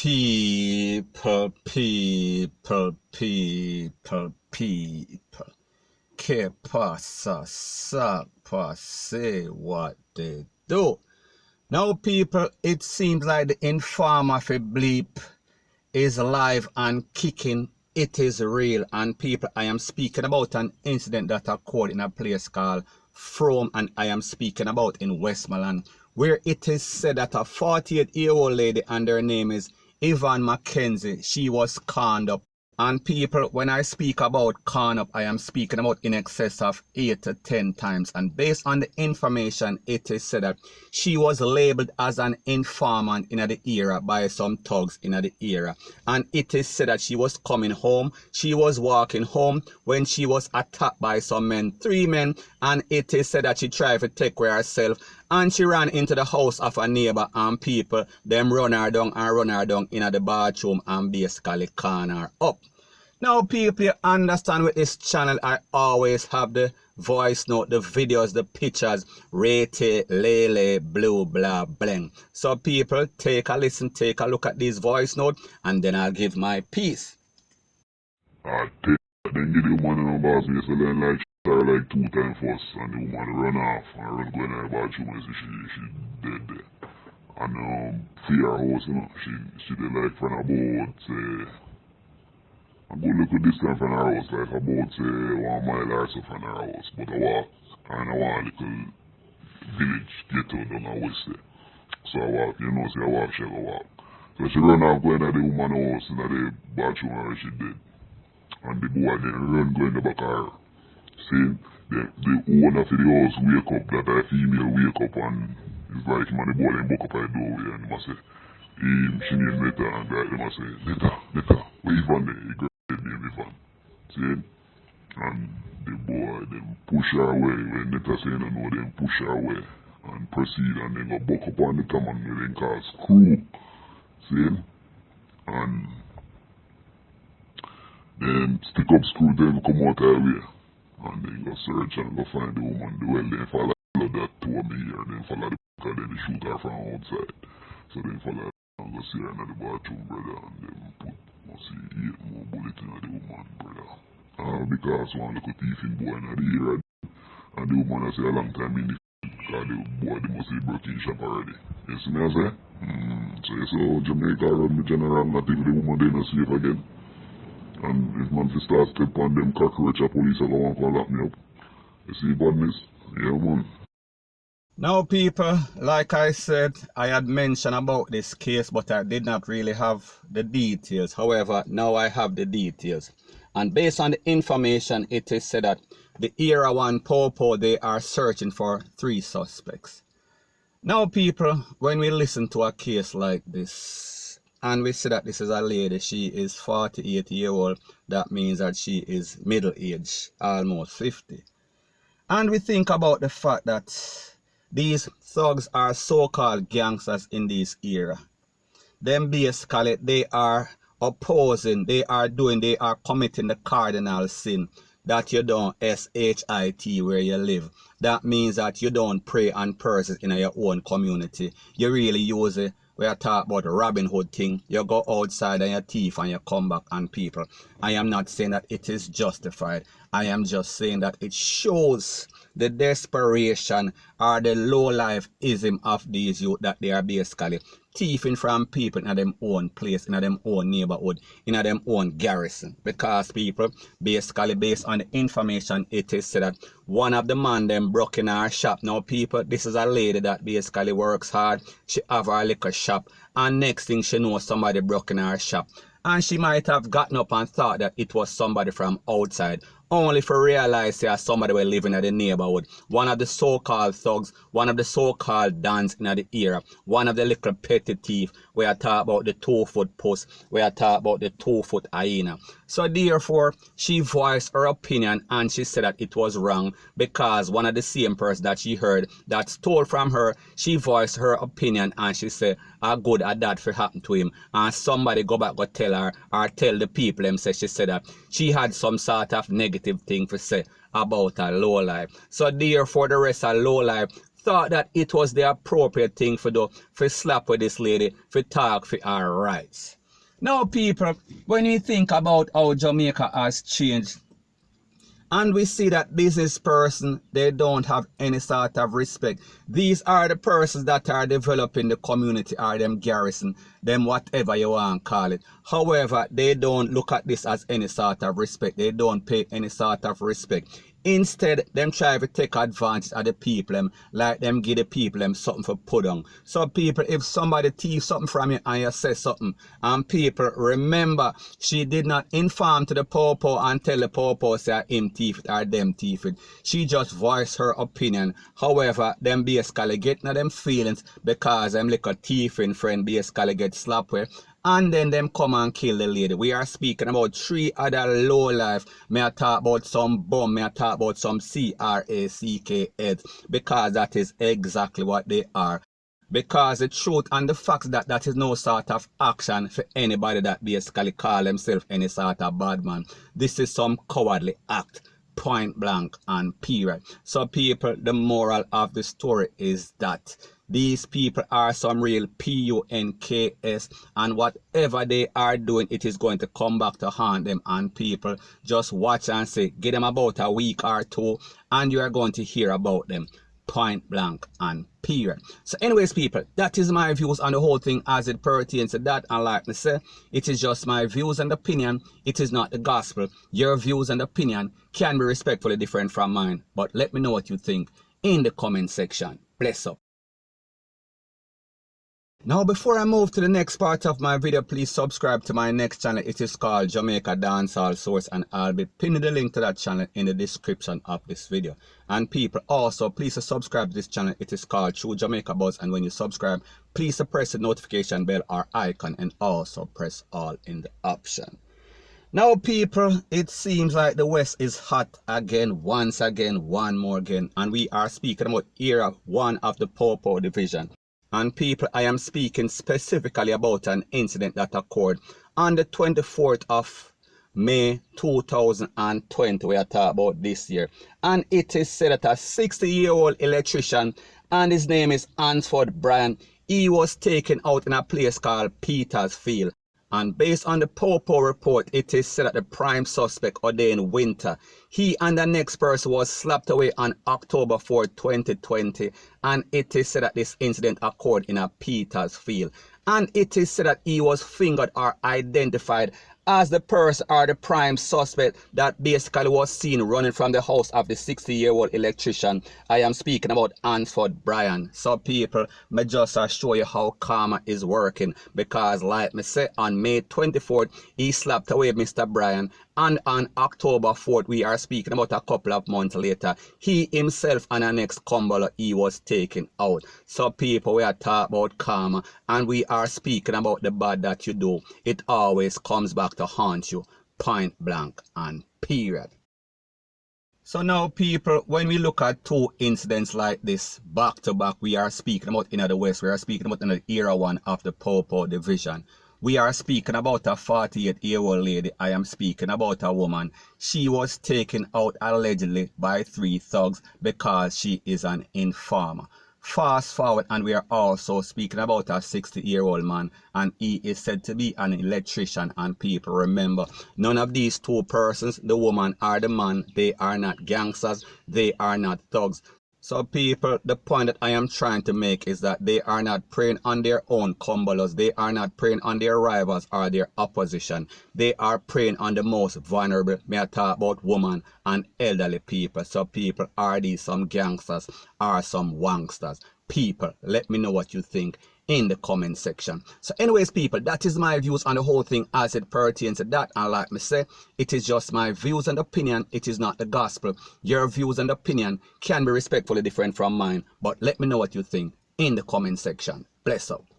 People. Que pasa, say what they do. Now, people, it seems like the informer for Bleep is live and kicking. It is real. And people, I am speaking about an incident that occurred in a place called Frome, and I am speaking about in Westmoreland, where it is said that a 48-year-old lady, and her name is McKenzie, she was conned up. And people, when I speak about con up, I am speaking about in excess of 8 to 10 times. And based on the information, it is said that she was labeled as an informant in the era by some thugs in the era. And it is said that she was coming home. She was walking home when she was attacked by some men, 3 men. And it is said that she tried to take care of herself. And she ran into the house of a neighbor, and people, them run her down in the bathroom and basically con her up. Now, people, you understand with this channel, I always have the voice note, the videos, the pictures, rate, lele, blue, blah, bling. So, people, take a listen, take a look at this voice note, and then I'll give my piece. I take then give the woman in the bathroom, so then like like 2 times first, and the woman run off and run go in the bathroom and so she dead there. And fear her house, you know, she did like from about a good little distance from her house, like about 1 mile or so from her house. But I walk, and I want a little village ghetto down the west there. So I walk, you know, so I walk, she go walk. So she run off going to the woman's house in the bathroom and she dead. And the boy then run go in the back of her. See, the owner of the house wake up, that a female wake up, and it's like man, the boy then buck up at the doorway and he must say, she named Netta, and they must say, Netta, where you from there? He got the name Ivan. See? And the boy then push her away. When Netta say no, then push her away and proceed, and then go buck up on the top and then call screw. See? And then stick up screw, then come out her way. And then go search and go find the woman. Well, then follow that to me here, then follow the back and then they shoot her from outside. So then follow and go see her in the bathroom, brother, and then put, see, 8 more bullets in the woman, brother. Because one little thieving boy in the ear, and the woman I say a long time in the because the boy they must be broken shop already. You see me I say? So Jamaica run the general, not if the woman they not safe again. And if man fi start step on them cockroach, police are going to lock me up. You see badness? Yeah, man. Now, people, like I said, I had mentioned about this case, but I did not really have the details. However, now I have the details. And based on the information, it is said that the Era 1 Popo, they are searching for 3 suspects. Now, people, when we listen to a case like this, and we see that this is a lady, she is 48-year-old, that means that she is middle-aged, almost 50. And we think about the fact that these thugs are so-called gangsters in this era. Them basically, they are opposing, they are committing the cardinal sin that you don't SHIT where you live. That means that you don't pray and purses in your own community. You really use it. We are talking about the Robin Hood thing. You go outside and you thief and you come back, and people, I am not saying that it is justified. I am just saying that it shows the desperation or the low-life-ism of these youth, that they are basically thieving from people in them own place, in them own neighborhood, in them own garrison. Because people, basically based on the information, it is said that one of the man them broke in our shop. Now people, this is a lady that basically works hard. She have her liquor shop, and next thing she knows, somebody broke in her shop. And she might have gotten up and thought that it was somebody from outside, only for realize that somebody were living in the neighborhood. One of the so-called thugs, one of the so-called dons in the era, one of the little petty thief. We are talking about the 2-foot post, we are talking about the 2-foot hyena. So therefore, she voiced her opinion, and she said that it was wrong because one of the same person that she heard that stole from her, she voiced her opinion, and she said how good at that for happen to him. And somebody go back go tell her, or tell the people them, say she said that she had some sort of negative thing to say about her low life. So therefore the rest of low life thought that it was the appropriate thing for do, for slap with this lady, for talk for her rights. Now people, when we think about how Jamaica has changed, and we see that business person, they don't have any sort of respect. These are the persons that are developing the community, or them garrison, them whatever you want to call it. However, they don't look at this as any sort of respect. They don't pay any sort of respect. Instead, them try to take advantage of the people, them, like them give the people them something for put on. So people, if somebody thief something from you and you say something, and people remember, she did not inform to the popo and tell the popo say him thief it or them thief it. She just voiced her opinion. However, them basically get na them feelings because them little thieving friend basically get slapped with. And then them come and kill the lady. We are speaking about 3 other low life. May I talk about some bum, may I talk about some CRACK heads, because that is exactly what they are. Because the truth and the fact that that is no sort of action for anybody that basically call themselves any sort of bad man. This is some cowardly act, point blank and period. So people, the moral of the story is that these people are some real punks, and whatever they are doing, it is going to come back to haunt them. And people, just watch and say, give them about a week or 2 and you are going to hear about them, point blank and period. So anyways people, that is my views on the whole thing as it pertains to that. And like I say, it is just my views and opinion. It is not the gospel. Your views and opinion can be respectfully different from mine, but let me know what you think in the comment section. Bless up. Now before I move to the next part of my video, please subscribe to my next channel. It is called Jamaica Dancehall Source, and I'll be pinning the link to that channel in the description of this video. And people, also please subscribe to this channel. It is called True Jamaica Buzz, and when you subscribe, please press the notification bell or icon, and also press all in the option. Now people, it seems like the West is hot again, once again, one more again, and we are speaking about Era 1 of the Popo Division. And people, I am speaking specifically about an incident that occurred on the 24th of May 2020. We are talking about this year. And it is said that a 60-year-old electrician, and his name is Hansford Brian, he was taken out in a place called Petersfield. And based on the Popo report, it is said that the prime suspect, Odain Winter, he and the next person was slapped away on October 4, 2020. And it is said that this incident occurred in a Petersfield. And it is said that he was fingered or identified as the person or the prime suspect that basically was seen running from the house of the 60-year-old electrician. I am speaking about Hansford Brian. So people, me just show you how karma is working, because like me say, on May 24th, he slapped away Mr. Brian, and on October 4th, we are speaking about a couple of months later, he himself and an ex-cumbler, he was taken out. So people, we are talking about karma, and we are speaking about the bad that you do. It always comes back to haunt you, point blank and period. So now people, when we look at 2 incidents like this back to back, we are speaking about in the West, we are speaking about in the Era 1 of the Popo Division. We are speaking about a 48-year-old lady. I am speaking about a woman. She was taken out allegedly by 3 thugs because she is an informer. Fast forward, and we are also speaking about a 60-year-old man, and he is said to be an electrician. And people, remember, none of these 2 persons, the woman or the man, they are not gangsters, they are not thugs. So people, the point that I am trying to make is that they are not preying on their own cumblers. They are not preying on their rivals or their opposition. They are preying on the most vulnerable. May I talk about women and elderly people. So people, are these some gangsters or some wanksters? People, let me know what you think in the comment section. So anyways people, that is my views on the whole thing as it pertains to that. And like me say, it is just my views and opinion. It is not the gospel. Your views and opinion can be respectfully different from mine, but let me know what you think in the comment section. Bless up.